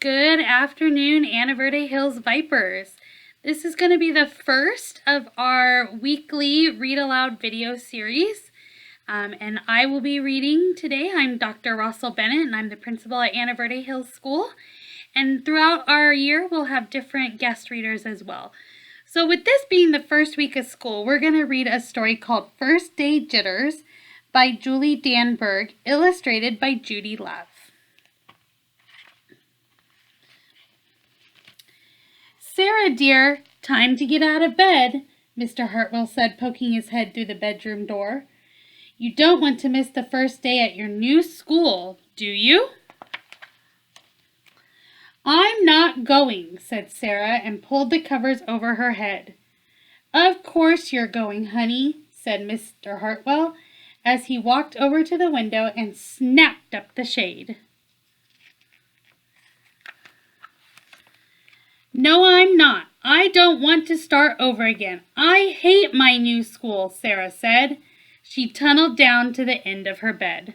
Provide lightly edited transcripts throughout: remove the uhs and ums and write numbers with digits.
Good afternoon, Anaverde Hills Vipers. This is going to be the first of our weekly Read Aloud video series. And I will be reading today. I'm Dr. Rossall-Bennett, and I'm the principal at Anaverde Hills School. And throughout our year, we'll have different guest readers as well. So with this being the first week of school, we're going to read a story called First Day Jitters by Julie Danneberg, illustrated by Judy Love. Sarah, dear, time to get out of bed, Mr. Hartwell said, poking his head through the bedroom door. You don't want to miss the first day at your new school, do you? I'm not going, said Sarah, and pulled the covers over her head. Of course you're going, honey, said Mr. Hartwell, as he walked over to the window and snapped up the shade. No, I'm not. I don't want to start over again. I hate my new school, Sarah said. She tunneled down to the end of her bed.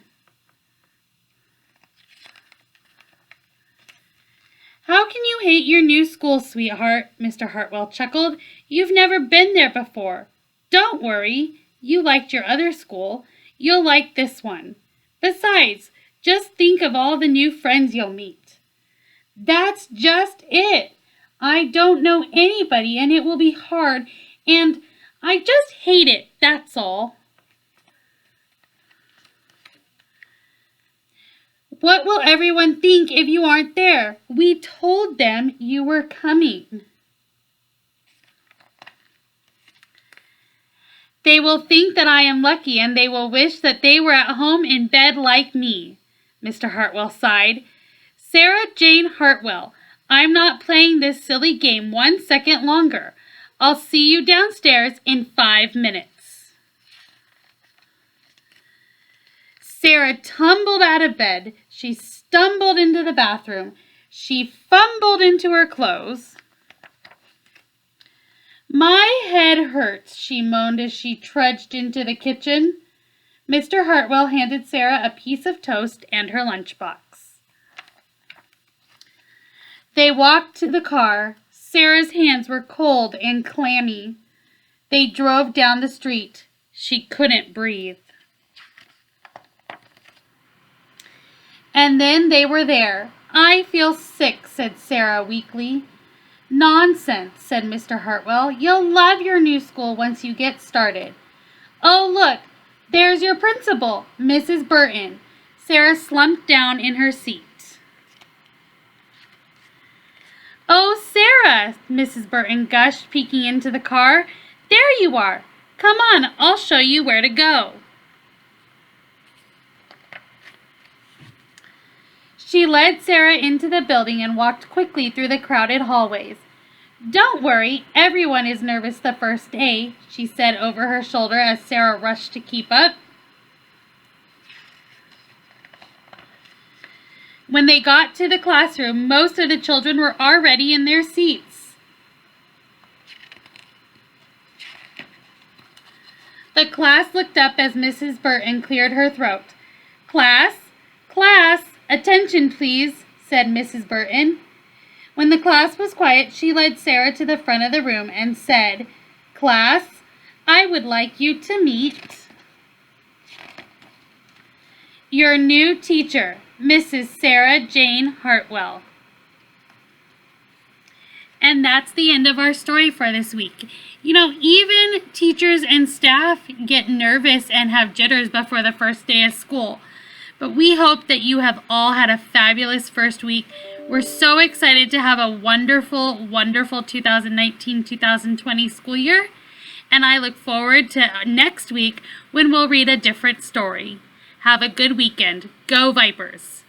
How can you hate your new school, sweetheart? Mr. Hartwell chuckled. You've never been there before. Don't worry. You liked your other school. You'll like this one. Besides, just think of all the new friends you'll meet. That's just it. I don't know anybody, and it will be hard, and I just hate it, that's all. What will everyone think if you aren't there? We told them you were coming. They will think that I am lucky, and they will wish that they were at home in bed like me, Mr. Hartwell sighed. Sarah Jane Hartwell, I'm not playing this silly game 1 second longer. I'll see you downstairs in 5 minutes. Sarah tumbled out of bed. She stumbled into the bathroom. She fumbled into her clothes. My head hurts, she moaned as she trudged into the kitchen. Mr. Hartwell handed Sarah a piece of toast and her lunchbox. They walked to the car. Sarah's hands were cold and clammy. They drove down the street. She couldn't breathe. And then they were there. I feel sick, said Sarah weakly. Nonsense, said Mr. Hartwell. You'll love your new school once you get started. Oh, look, there's your principal, Mrs. Burton. Sarah slumped down in her seat. Oh, Sarah, Mrs. Burton gushed, peeking into the car. There you are. Come on, I'll show you where to go. She led Sarah into the building and walked quickly through the crowded hallways. Don't worry, everyone is nervous the first day, she said over her shoulder as Sarah rushed to keep up. When they got to the classroom, most of the children were already in their seats. The class looked up as Mrs. Burton cleared her throat. Class, attention please, said Mrs. Burton. When the class was quiet, she led Sarah to the front of the room and said, Class, I would like you to meet your new teacher, Mrs. Sarah Jane Hartwell. And that's the end of our story for this week. You know, even teachers and staff get nervous and have jitters before the first day of school. But we hope that you have all had a fabulous first week. We're so excited to have a wonderful, wonderful 2019-2020 school year. And I look forward to next week when we'll read a different story. Have a good weekend. Go Vipers!